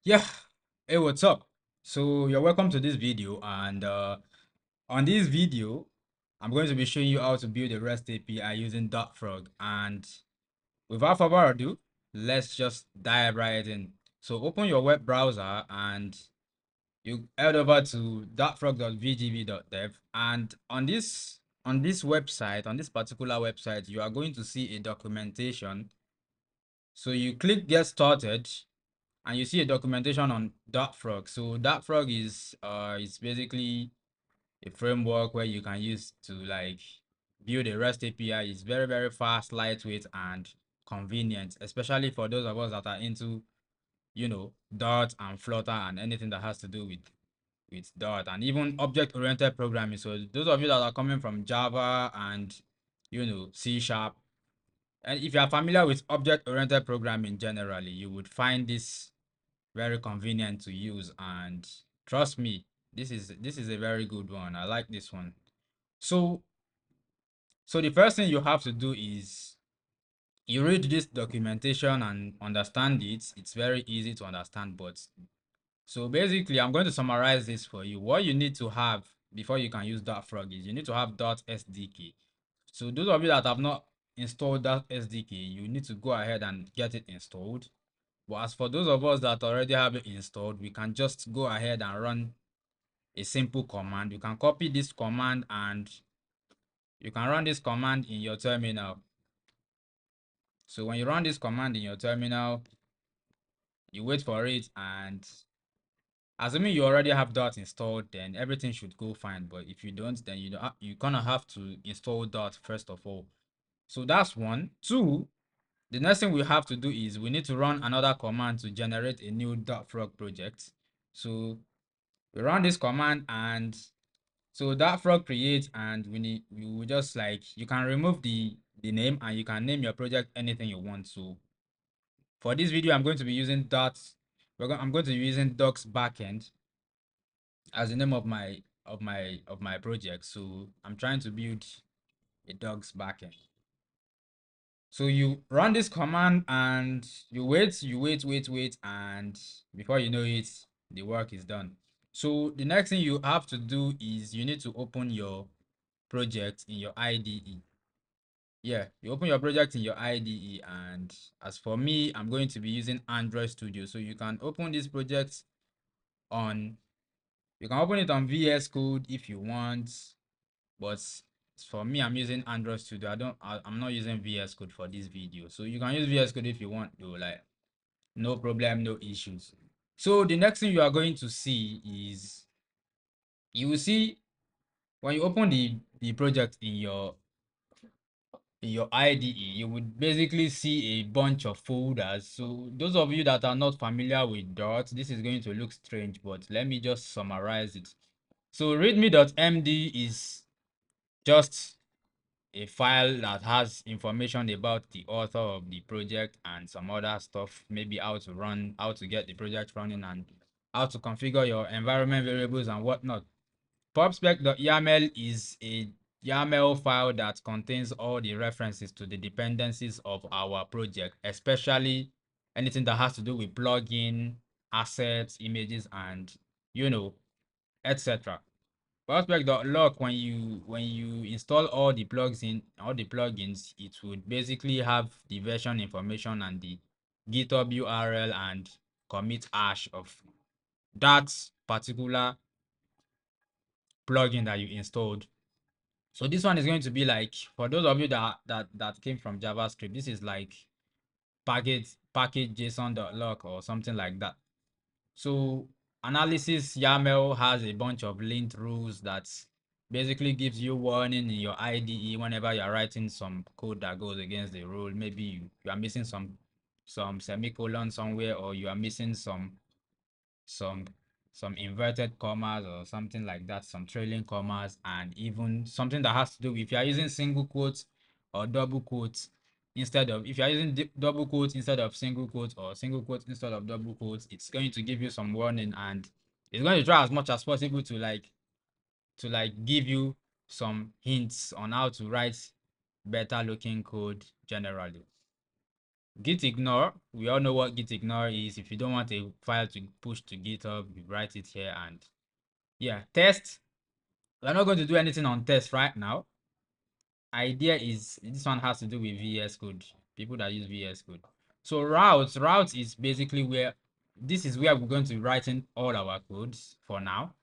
Yeah, hey, what's up? So you're welcome to this video, and on this video, I'm going to be showing you how to build a REST API using DartFrog. And without further ado, let's just dive right in. So open your web browser and you head over to dartfrog.vgv.dev, and on this website, on this particular website, you are going to see a documentation. So you click get started and you see a documentation on DartFrog. So DartFrog is basically a framework where you can use to like build a REST API. It's very fast, lightweight, and convenient, especially for those of us that are into Dart and Flutter and anything that has to do with Dart and even object-oriented programming. So those of you that are coming from Java and C Sharp, and if you are familiar with object-oriented programming generally, you would find this very convenient to use, and trust me, this is a very good one. I like this one. So the first thing you have to do is you read this documentation and understand it. It's very easy to understand, but so basically I'm going to summarize this for you. What you need to have before you can use DartFrog is you need to have .sdk. So those of you that have not installed that SDK, you need to go ahead and get it installed. But as for those of us that already have it installed, we can just go ahead and run a simple command. You can copy this command and you can run this command in your terminal. So when you run this command in your terminal, you wait for it, and assuming you already have Dart installed, then everything should go fine. But if you don't, then you're gonna have to install Dart first of all. So that's one. Two, the next thing we have to do is we need to run another command to generate a new DartFrog project. So we run this command, and so DartFrog creates, and we will just like, you can remove the name and you can name your project anything you want. So for this video, I'm going to be using I'm going to be using docs backend as the name of my project. So I'm trying to build a docs backend. So you run this command and you wait, and before you know it, the work is done. So the next thing you have to do is you need to open your project in your IDE. Yeah, you open your project in your IDE, and as for me, I'm going to be using Android Studio. So you can open this project on, you can open it on VS Code if you want, but for me, I'm using Android Studio. I'm not using VS Code for this video. So you can use VS Code if you want to, like, no problem, no issues. So the next thing you are going to see is, you will see when you open the project in your IDE, you would basically see a bunch of folders. So those of you that are not familiar with Dart, this is going to look strange, but let me just summarize it. So readme.md is just a file that has information about the author of the project and some other stuff, maybe how to get the project running, and how to configure your environment variables and whatnot. Pubspec.yaml is a YAML file that contains all the references to the dependencies of our project, especially anything that has to do with plugin, assets, images, and etc. Pubspec.log, when you install all the plugins, it would basically have the version information and the GitHub URL and commit hash of that particular plugin that you installed. So this one is going to be like, for those of you that came from JavaScript, this is like package JSON.log or something like that. So analysis YAML has a bunch of linked rules that basically gives you warning in your IDE whenever you're writing some code that goes against the rule. Maybe you are missing some semicolon somewhere, or you are missing some some inverted commas or something like that, some trailing commas, and even something that has to do with, if you are using single quotes or double quotes instead of, if you are using double quotes instead of single quotes, or single quotes instead of double quotes, it's going to give you some warning, and it's going to try as much as possible to like give you some hints on how to write better looking code generally. Git ignore, we all know what git ignore is. If you don't want a file to push to GitHub, you write it here. And yeah, test. We're not going to do anything on test right now. Idea is this one has to do with VS Code, people that use VS Code. So routes is basically where, this is where we're going to write in all our codes for now.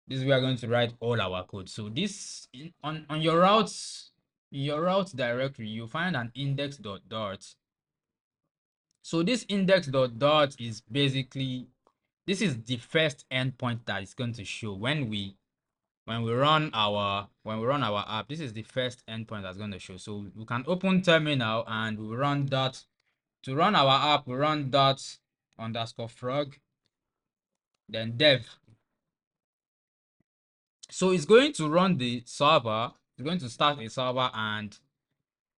This is where we're going to write all our code. So this on your routes, in your route directory, you find an index.dart. So this index.dart is basically, this is the first endpoint that is going to show when we run our app. This is the first endpoint that's going to show. So we can open terminal and we run dot. To run our app, we run dot underscore frog, then dev. So it's going to run the server. It's going to start a server, and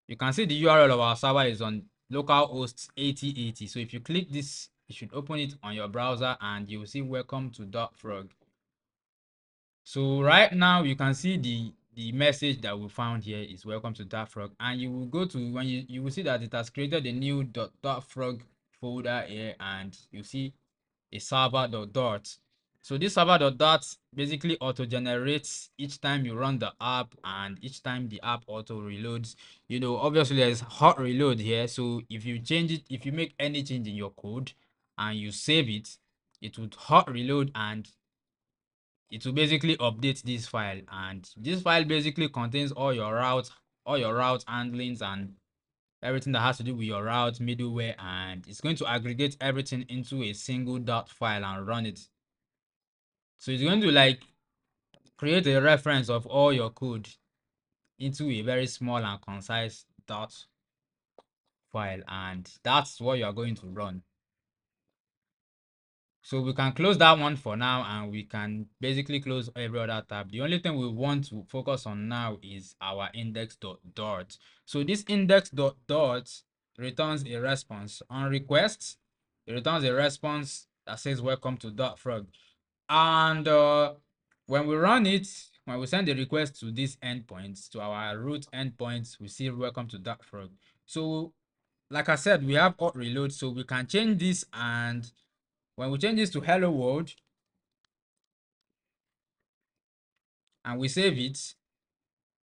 you can see the URL of our server is on localhost 8080. So if you click this, you should open it on your browser and you will see welcome to DartFrog. So right now you can see the message that we found here is welcome to DartFrog, and you will go to, when you will see that it has created a new .dartfrog folder here, and you see a server.dart. So this server.dart basically auto generates each time you run the app, and each time the app auto reloads. You know, obviously there's hot reload here, so if you change it, if you make any change in your code and you save it, it would hot reload and it will basically update this file. And this file basically contains all your route handlings and everything that has to do with your route middleware, and it's going to aggregate everything into a single dot file and run it. So it's going to like create a reference of all your code into a very small and concise dot file, and that's what you are going to run. So we can close that one for now, and we can basically close every other tab. The only thing we want to focus on now is our index.dart. So this index.dart returns a response on request. It returns a response that says welcome to DartFrog. And when we run it, when we send the request to these endpoints, to our root endpoints, we see welcome to DartFrog. So like I said, we have hot reload, so we can change this, and when we change this to hello world and we save it,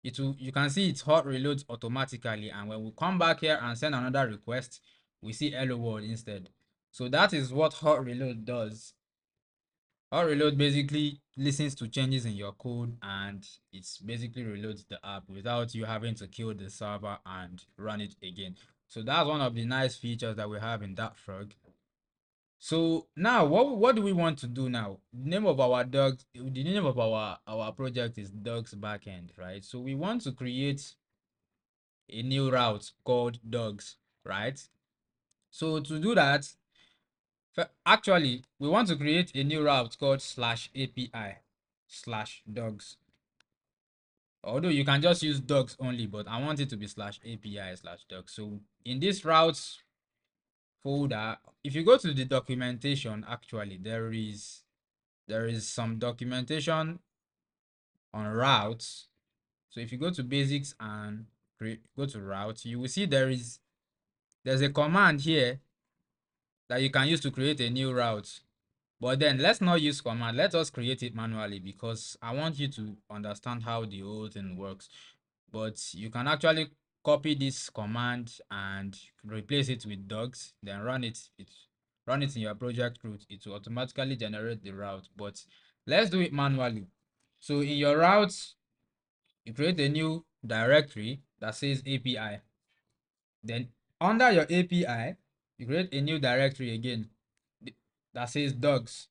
you can see it hot reloads automatically. And when we come back here and send another request, we see hello world instead. So that is what hot reload does. Hot reload basically listens to changes in your code, and it's basically reloads the app without you having to kill the server and run it again. So that's one of the nice features that we have in DartFrog. So now what do we want to do now? The name of our project is dogs backend, right? So we want to create a new route called dogs, right? So to do that, actually we want to create a new route called /API/dogs. Although you can just use dogs only, but I want it to be /API/dogs. So in this routes folder, if you go to the documentation, actually there is some documentation on routes. So if you go to basics and go to routes, you will see there's a command here that you can use to create a new route. But then let's not use command. Let us create it manually, because I want you to understand how the whole thing works. But you can actually copy this command and replace it with dogs, then run it in your project root. It will automatically generate the route, but let's do it manually. So in your routes, you create a new directory that says API. Then under your API, you create a new directory again that says dogs.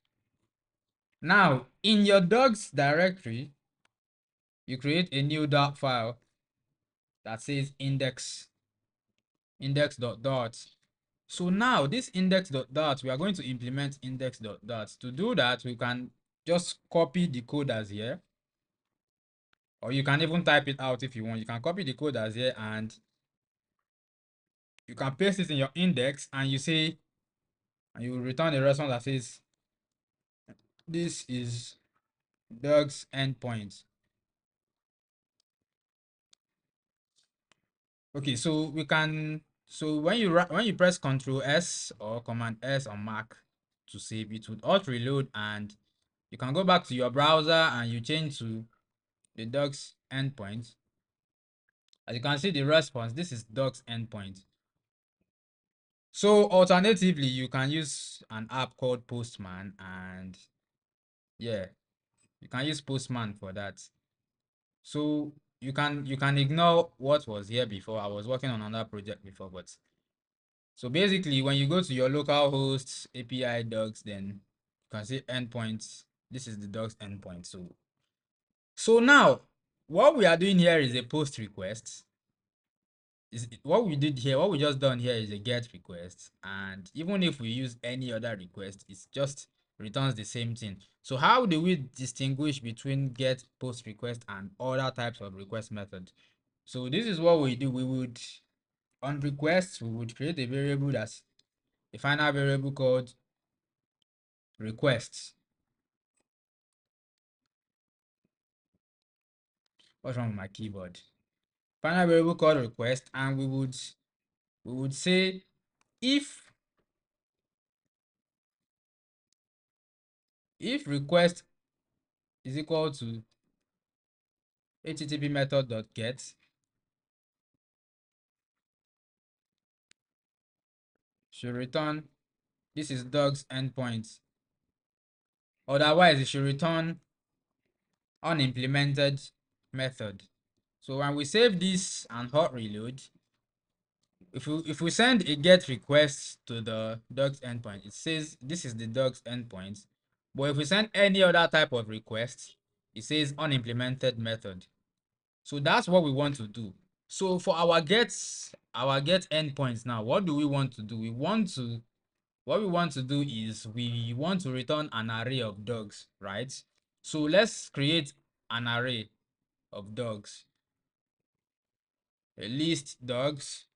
Now in your dogs directory, you create a new dot file that says index.dart. So now this index.dart, we are going to implement index.dart. To do that, we can just copy the code as here, or you can even type it out if you want. You can copy the code as here, and you can paste it in your index, and you will return a response that says this is Doug's endpoint. Okay, so we can So when you press Control S or Command S on Mac to save, it would auto reload, and you can go back to your browser and you change to the docs endpoint. As you can see the response, this is docs endpoint. So alternatively, you can use an app called Postman, and yeah, you can use Postman for that. So you can ignore what was here before. I was working on another project before, but so basically when you go to your local host API docs, then you can see endpoints. This is the docs endpoint. So now what we are doing here is a post request. Is what we did here, what we just done here is a get request, and even if we use any other request, it just returns the same thing. So how do we distinguish between get, post request, and other types of request methods? So this is what we do. We would, on requests, we would create a variable that's a final variable called requests. What's wrong with my keyboard? Final variable called request, and we would say if request is equal to http method.get, should return, this is docs endpoint. Otherwise, it should return unimplemented method. So when we save this and hot reload, if we send a get request to the docs endpoint, it says this is the docs endpoint. But if we send any other type of request, it says unimplemented method. So that's what we want to do. So for our get endpoints now, what do we want to do? What we want to do is we want to return an array of dogs, right? So let's create an array of dogs. A list dogs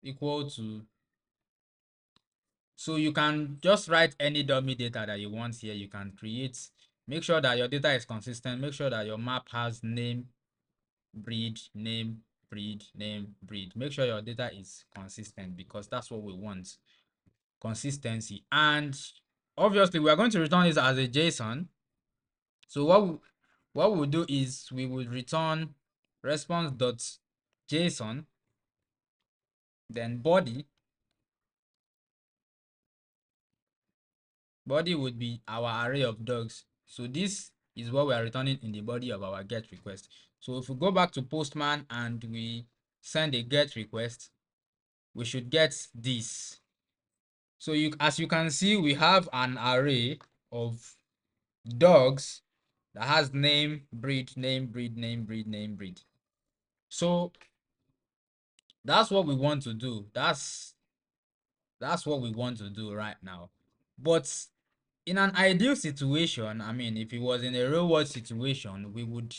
equal to, so you can just write any dummy data that you want here. You can create, make sure that your data is consistent, make sure that your map has name, breed, name, breed, name, breed. Make sure your data is consistent because that's what we want. Consistency. And obviously we are going to return this as a JSON. So what we'll do is we will return response.json, then body would be our array of dogs. So this is what we are returning in the body of our get request. So if we go back to Postman and we send a get request, we should get this. So as you can see, we have an array of dogs that has name, breed, name, breed, name, breed, name, breed. So that's what we want to do. That's what we want to do right now. But in an ideal situation, I mean, if it was in a real world situation, we would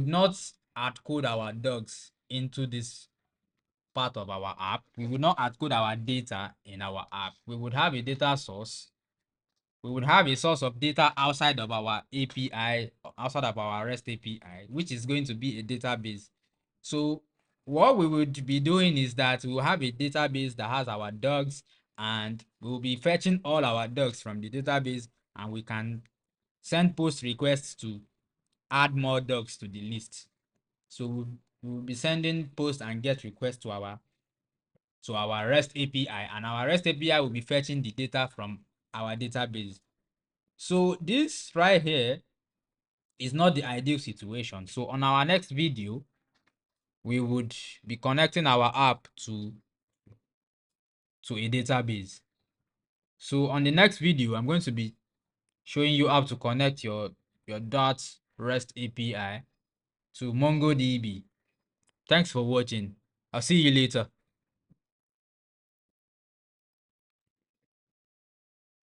not add code our dogs into this part of our app. We would not add code our data in our app. We would have a data source. We would have a source of data outside of our API, outside of our REST API, which is going to be a database. So what we would be doing is that we will have a database that has our dogs, and we'll be fetching all our dogs from the database, and we can send post requests to add more dogs to the list. So we'll be sending post and get requests to our REST API, and our REST API will be fetching the data from our database. So this right here is not the ideal situation. So on our next video, we would be connecting our app to a database. So on the next video, I'm going to be showing you how to connect your Dart REST API to MongoDB. Thanks for watching. I'll see you later.